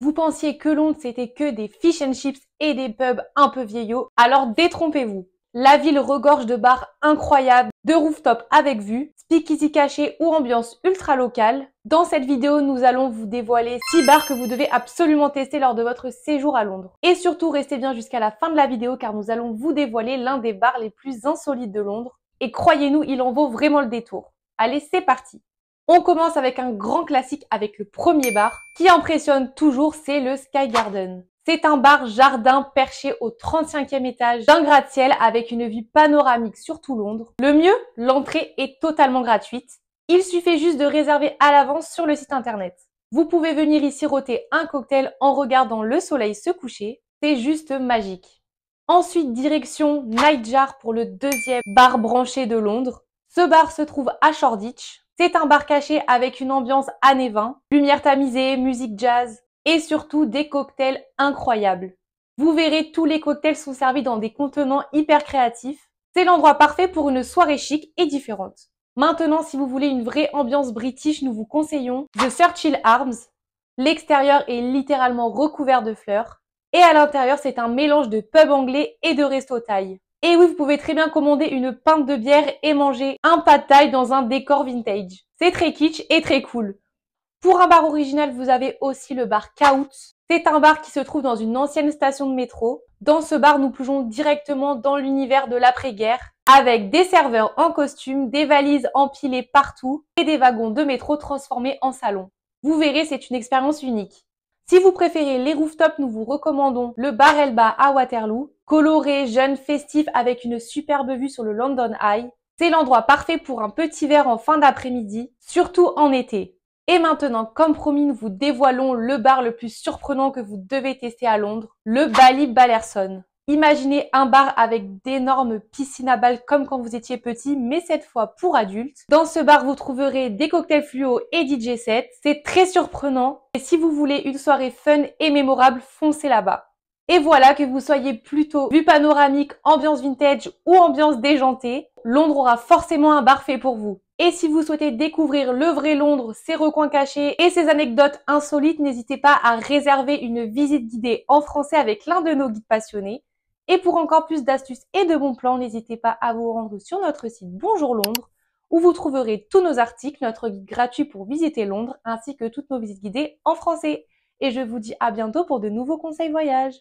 Vous pensiez que Londres c'était que des fish and chips et des pubs un peu vieillots, alors détrompez-vous. La ville regorge de bars incroyables, de rooftops avec vue, speakeasy cachés ou ambiance ultra locale. Dans cette vidéo, nous allons vous dévoiler 6 bars que vous devez absolument tester lors de votre séjour à Londres. Et surtout, restez bien jusqu'à la fin de la vidéo car nous allons vous dévoiler l'un des bars les plus insolites de Londres. Et croyez-nous, il en vaut vraiment le détour. Allez, c'est parti! On commence avec un grand classique avec le premier bar qui impressionne toujours, c'est le Sky Garden. C'est un bar jardin perché au 35e étage d'un gratte-ciel avec une vue panoramique sur tout Londres. Le mieux, l'entrée est totalement gratuite. Il suffit juste de réserver à l'avance sur le site internet. Vous pouvez venir y siroter un cocktail en regardant le soleil se coucher. C'est juste magique. Ensuite, direction Nightjar pour le deuxième bar branché de Londres. Ce bar se trouve à Shoreditch. C'est un bar caché avec une ambiance années 20, lumière tamisée, musique jazz et surtout des cocktails incroyables. Vous verrez, tous les cocktails sont servis dans des contenants hyper créatifs. C'est l'endroit parfait pour une soirée chic et différente. Maintenant, si vous voulez une vraie ambiance british, nous vous conseillons The Churchill Arms. L'extérieur est littéralement recouvert de fleurs et à l'intérieur, c'est un mélange de pub anglais et de resto thaï. Et oui, vous pouvez très bien commander une pinte de bière et manger un pad thai dans un décor vintage. C'est très kitsch et très cool. Pour un bar original, vous avez aussi le bar Kout. C'est un bar qui se trouve dans une ancienne station de métro. Dans ce bar, nous plongeons directement dans l'univers de l'après-guerre avec des serveurs en costume, des valises empilées partout et des wagons de métro transformés en salon. Vous verrez, c'est une expérience unique. Si vous préférez les rooftops, nous vous recommandons le bar Elba à Waterloo. Coloré, jeune, festif avec une superbe vue sur le London Eye. C'est l'endroit parfait pour un petit verre en fin d'après-midi, surtout en été. Et maintenant, comme promis, nous vous dévoilons le bar le plus surprenant que vous devez tester à Londres, le Ballyballerson. Imaginez un bar avec d'énormes piscines à balles comme quand vous étiez petit, mais cette fois pour adultes. Dans ce bar, vous trouverez des cocktails fluo et DJ sets. C'est très surprenant. Et si vous voulez une soirée fun et mémorable, foncez là-bas. Et voilà, que vous soyez plutôt vue panoramique, ambiance vintage ou ambiance déjantée, Londres aura forcément un bar fait pour vous. Et si vous souhaitez découvrir le vrai Londres, ses recoins cachés et ses anecdotes insolites, n'hésitez pas à réserver une visite guidée en français avec l'un de nos guides passionnés. Et pour encore plus d'astuces et de bons plans, n'hésitez pas à vous rendre sur notre site Bonjour Londres, où vous trouverez tous nos articles, notre guide gratuit pour visiter Londres, ainsi que toutes nos visites guidées en français. Et je vous dis à bientôt pour de nouveaux conseils voyage.